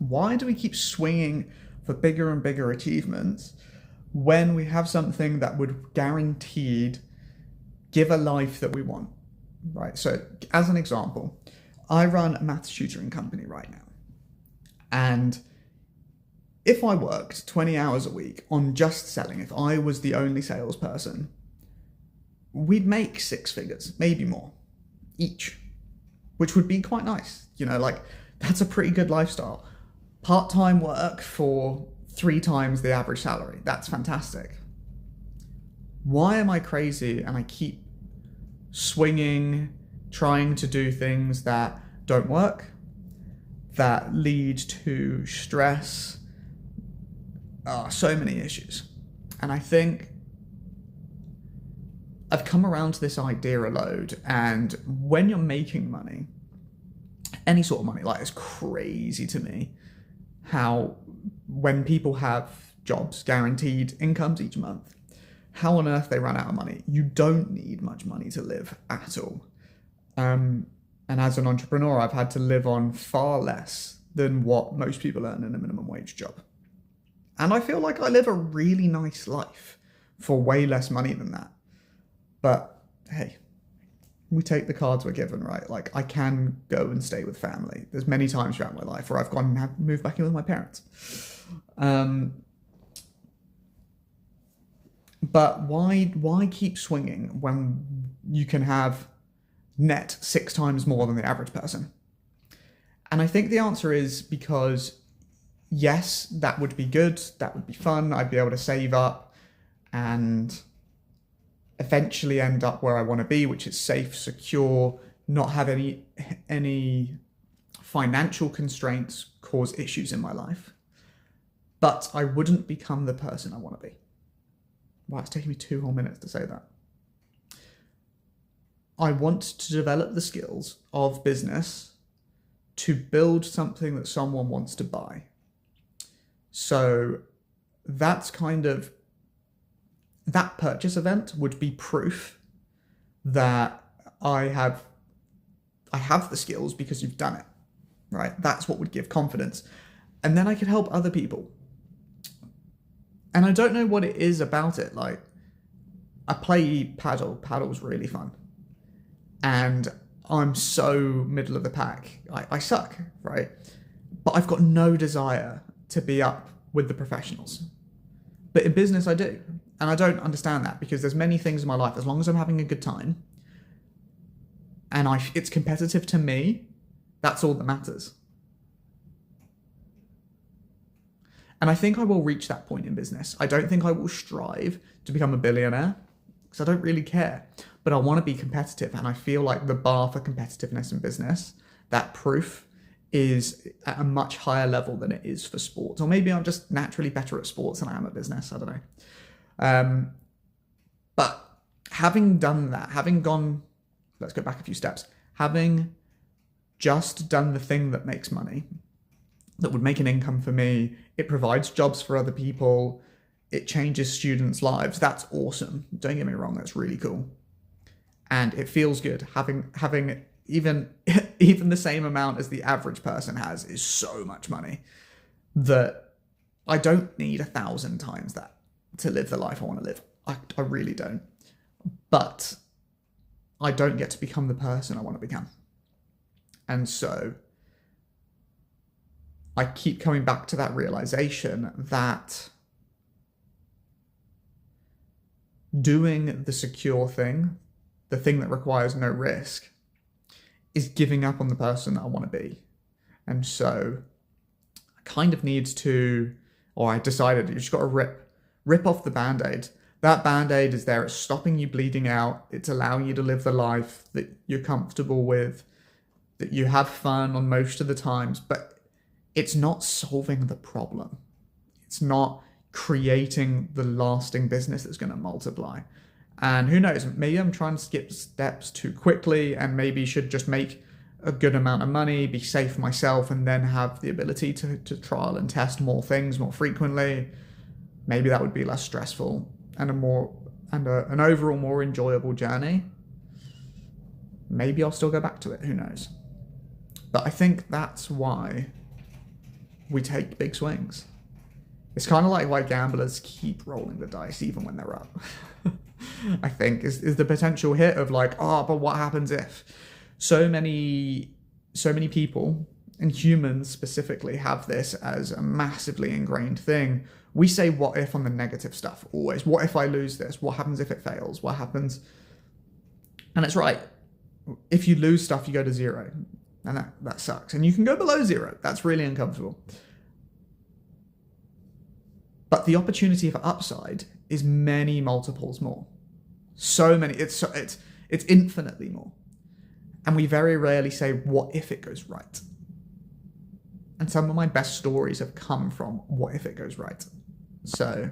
Why do we keep swinging for bigger and bigger achievements when we have something that would guaranteed give a life that we want, right? So as an example, I run a maths tutoring company right now. And if I worked 20 hours a week on just selling, if I was the only salesperson, we'd make six figures, maybe more, each, which would be quite nice. Like that's a pretty good lifestyle. Part-time work for 3 times the average salary. That's fantastic. Why am I crazy and I keep swinging, trying to do things that don't work, that lead to stress, so many issues? And I think I've come around to this idea a load, and when you're making money, any sort of money, like it's crazy to me how when people have jobs, guaranteed incomes each month, how on earth they run out of money. You don't need much money to live at all. And as an entrepreneur, I've had to live on far less than what most people earn in a minimum wage job. And I feel like I live a really nice life for way less money than that. But hey, we take the cards we're given, right? Like I can go and stay with family. There's many times throughout my life where I've gone and have moved back in with my parents. But why keep swinging when you can have net 6 times more than the average person? And I think the answer is because yes, that would be good. That would be fun. I'd be able to save up and eventually end up where I want to be, which is safe, secure, not have any financial constraints cause issues in my life. But I wouldn't become the person I want to be. Wow, it's taking me 2 whole minutes to say that. I want to develop the skills of business to build something that someone wants to buy. So that's kind of, that purchase event would be proof that I have the skills because you've done it, right? That's what would give confidence. And then I could help other people. And I don't know what it is about it. Like, I play paddle. Paddle's really fun. And I'm so middle of the pack. I suck, right? But I've got no desire to be up with the professionals. But in business, I do. And I don't understand that because there's many things in my life, as long as I'm having a good time and it's competitive to me, that's all that matters. And I think I will reach that point in business. I don't think I will strive to become a billionaire because I don't really care. But I want to be competitive, and I feel like the bar for competitiveness in business, that proof, is at a much higher level than it is for sports. Or maybe I'm just naturally better at sports than I am at business. I don't know. But having done that, let's go back a few steps. Having just done the thing that makes money, that would make an income for me, it provides jobs for other people, it changes students' lives. That's awesome. Don't get me wrong, that's really cool. And it feels good. Having even the same amount as the average person has is so much money that I don't need 1,000 times that to live the life I want to live. I really don't. But I don't get to become the person I want to become. And so I keep coming back to that realization that doing the secure thing, the thing that requires no risk, is giving up on the person that I want to be. And so I kind of need to, or I decided you just got to rip off the Band-Aid. That Band-Aid is there. It's stopping you bleeding out. It's allowing you to live the life that you're comfortable with, that you have fun on most of the times, but it's not solving the problem. It's not creating the lasting business that's going to multiply. And who knows, maybe I'm trying to skip steps too quickly and maybe should just make a good amount of money, be safe myself, and then have the ability to trial and test more things more frequently. Maybe that would be less stressful and an overall more enjoyable journey. Maybe I'll still go back to it, who knows. But I think that's why we take big swings. It's kind of like why gamblers keep rolling the dice even when they're up. I think is the potential hit of like, oh, but what happens if? So many people, and humans specifically, have this as a massively ingrained thing. We say what if on the negative stuff always. What if I lose this? What happens if it fails? What happens? And it's right. If you lose stuff, you go to zero. And that sucks. And you can go below zero. That's really uncomfortable. But the opportunity for upside is many multiples more. So many. It's infinitely more. And we very rarely say, what if it goes right? And some of my best stories have come from what if it goes right. So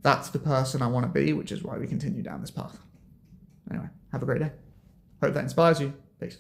that's the person I want to be, which is why we continue down this path. Anyway, have a great day. Hope that inspires you. Peace.